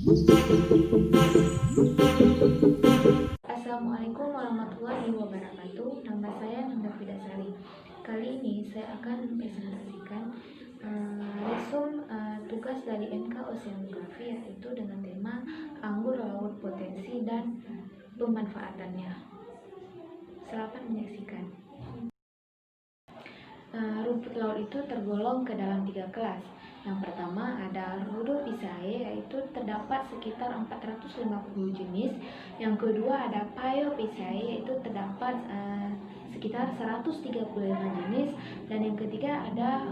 Assalamualaikum warahmatullahi wabarakatuh. Nama saya Nanda Fidasari. Kali ini saya akan mempresentasikan tugas dari MK Oceanografi, yaitu dengan tema anggur laut potensi dan pemanfaatannya. Selamat menyaksikan. Rumput laut itu tergolong ke dalam 3 kelas. Yang pertama ada Rhodophyceae, yaitu terdapat sekitar 450 jenis. Yang kedua ada Phaeophyceae, yaitu terdapat sekitar 135 jenis. Dan yang ketiga ada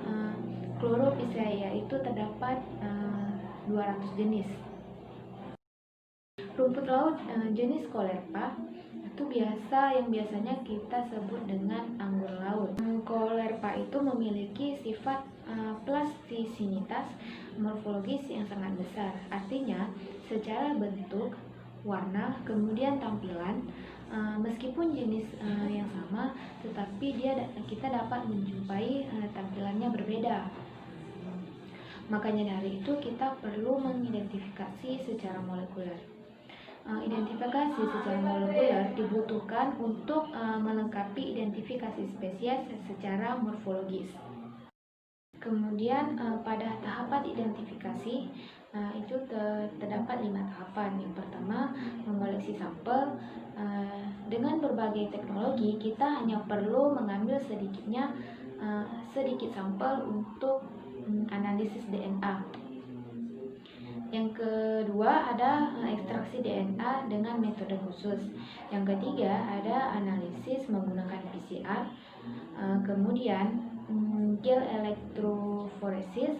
Chlorophyceae, yaitu terdapat 200 jenis. Rumput laut jenis Colerpa itu yang biasanya kita sebut dengan anggur laut. Colerpa itu memiliki sifat plastisinitas morfologis yang sangat besar. Artinya, secara bentuk, warna, kemudian tampilan, meskipun jenis yang sama, tetapi kita dapat menjumpai tampilannya berbeda. Makanya dari itu kita perlu mengidentifikasi secara molekuler. Identifikasi secara molekuler dibutuhkan untuk melengkapi identifikasi spesies secara morfologis. Kemudian pada tahapan identifikasi itu terdapat 5 tahapan. Yang pertama, mengoleksi sampel. Dengan berbagai teknologi, kita hanya perlu mengambil sedikit sampel untuk analisis DNA. Yang kedua ada ekstraksi DNA dengan metode khusus. Yang ketiga ada analisis menggunakan PCR. Kemudian gel elektroforesis.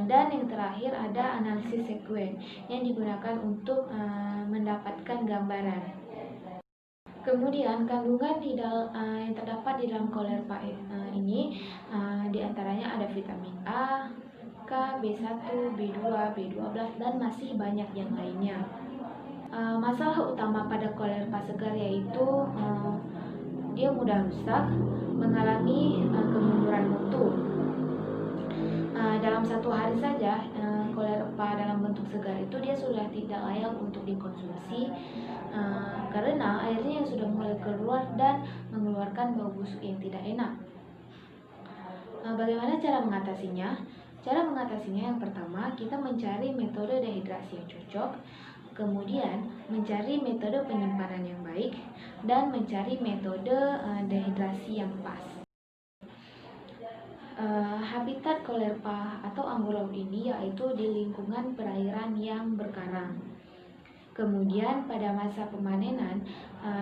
Dan yang terakhir ada analisis sekuen yang digunakan untuk mendapatkan gambaran. Kemudian kandungan yang terdapat di dalam Colerpa ini diantaranya ada vitamin A, K, B1, B2, B12, dan masih banyak yang lainnya. Masalah utama pada Colerpa segar yaitu dia mudah rusak, mengalami kemunduran mutu. Dalam 1 hari saja, Colerpa dalam bentuk segar itu dia sudah tidak layak untuk dikonsumsi karena airnya yang sudah mulai keluar dan mengeluarkan bau busuk yang tidak enak. Bagaimana cara mengatasinya? Cara mengatasinya yang pertama, kita mencari metode dehidrasi yang cocok, kemudian mencari metode penyimpanan yang baik, dan mencari metode dehidrasi yang pas. Habitat Colerpa atau anggur laut ini yaitu di lingkungan perairan yang berkarang. Kemudian pada masa pemanenan,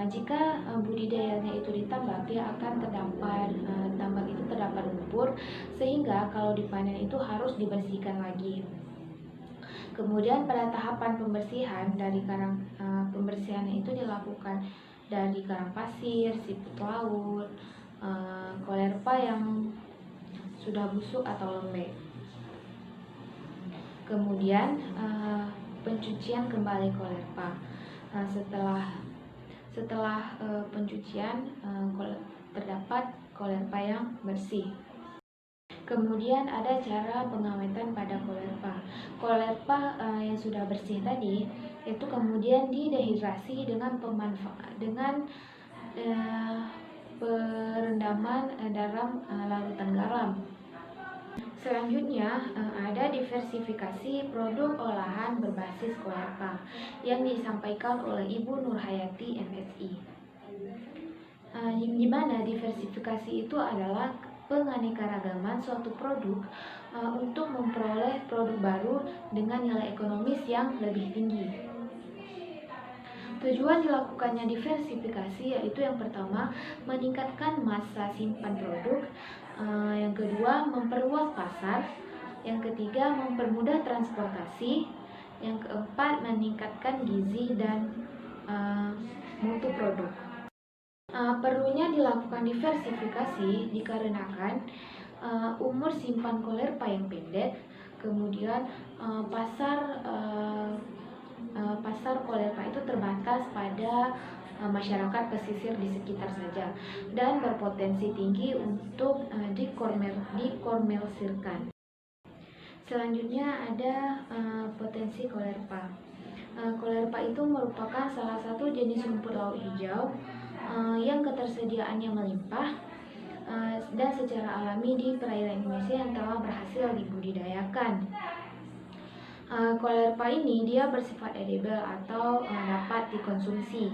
jika budidayanya itu ditambak, dia akan tambak itu terdapat lumpur, sehingga kalau dipanen itu harus dibersihkan lagi. Kemudian pada tahapan pembersihan dari pembersihannya itu dilakukan dari karang pasir, siput laut, Colerpa yang sudah busuk atau lembek. Kemudian pencucian kembali Colerpa. Setelah pencucian terdapat Colerpa yang bersih. Kemudian ada cara pengawetan pada Colerpa. Colerpa yang sudah bersih tadi itu kemudian didehidrasi dengan perendaman dalam larutan garam. Selanjutnya ada diversifikasi produk olahan berbasis Colerpa yang disampaikan oleh Ibu Nurhayati MSI. Di mana diversifikasi itu adalah penganekaragaman suatu produk untuk memperoleh produk baru dengan nilai ekonomis yang lebih tinggi. Tujuan dilakukannya diversifikasi yaitu yang pertama, meningkatkan masa simpan produk, yang kedua, memperluas pasar, yang ketiga, mempermudah transportasi, yang keempat, meningkatkan gizi dan mutu produk. Perlunya dilakukan diversifikasi dikarenakan umur simpan Colerpa yang pendek, kemudian pasar Colerpa itu terbatas pada masyarakat pesisir di sekitar saja dan berpotensi tinggi untuk dikomersilkan. Selanjutnya ada potensi kolerpa. Kolerpa itu merupakan salah satu jenis rumput laut hijau yang ketersediaannya melimpah dan secara alami di perairan Indonesia yang telah berhasil dibudidayakan. Kolerpa ini dia bersifat edible atau dapat dikonsumsi.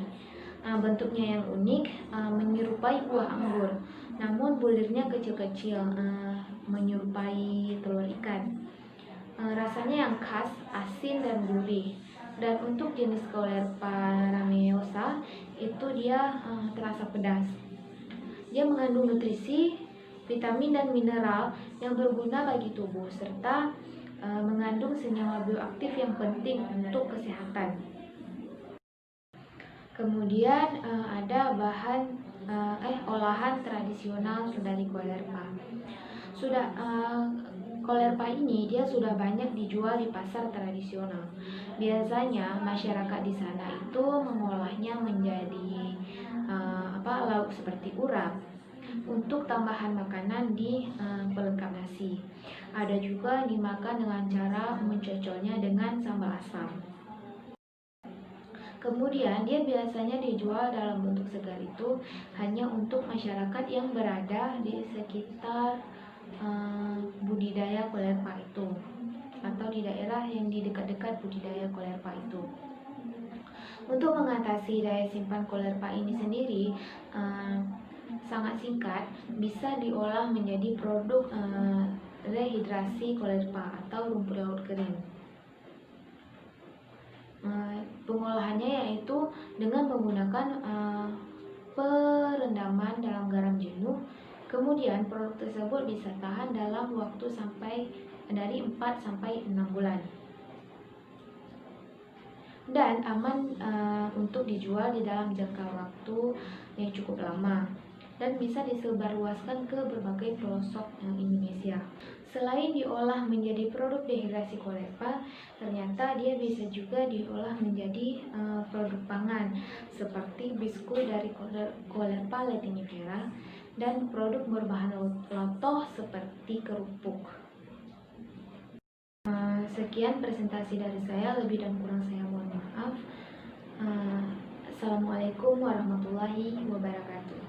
Bentuknya yang unik, menyerupai buah anggur, namun bulirnya kecil-kecil, menyerupai telur ikan. Rasanya yang khas, asin dan gurih. Dan untuk jenis Colerpa rameosa itu dia terasa pedas. Dia mengandung nutrisi, vitamin dan mineral yang berguna bagi tubuh serta mengandung senyawa bioaktif yang penting untuk kesehatan. Kemudian ada olahan tradisional dari Colerpa. Colerpa ini dia sudah banyak dijual di pasar tradisional. Biasanya masyarakat di sana itu mengolahnya menjadi lauk seperti urap untuk tambahan makanan di pelengkap nasi. Ada juga dimakan dengan cara mencocolnya dengan sambal asam. Kemudian dia biasanya dijual dalam bentuk segar itu hanya untuk masyarakat yang berada di sekitar budidaya Colerpa itu atau di daerah yang di dekat-dekat budidaya Colerpa itu. Untuk mengatasi daya simpan Colerpa ini sendiri sangat singkat, bisa diolah menjadi produk rehidrasi Colerpa atau rumput laut kering. Pengolahannya yaitu dengan menggunakan perendaman dalam garam jenuh. Kemudian produk tersebut bisa tahan dalam waktu dari 4 sampai 6 bulan. Dan aman untuk dijual di dalam jangka waktu yang cukup lama dan bisa disebarluaskan ke berbagai pelosok Indonesia. Selain diolah menjadi produk dehidrasi Colerpa, ternyata dia bisa juga diolah menjadi produk pangan seperti biskuit dari Colerpa latinifera dan produk berbahan lotoh seperti kerupuk. Sekian presentasi dari saya, lebih dan kurang saya mohon maaf. Assalamualaikum warahmatullahi wabarakatuh.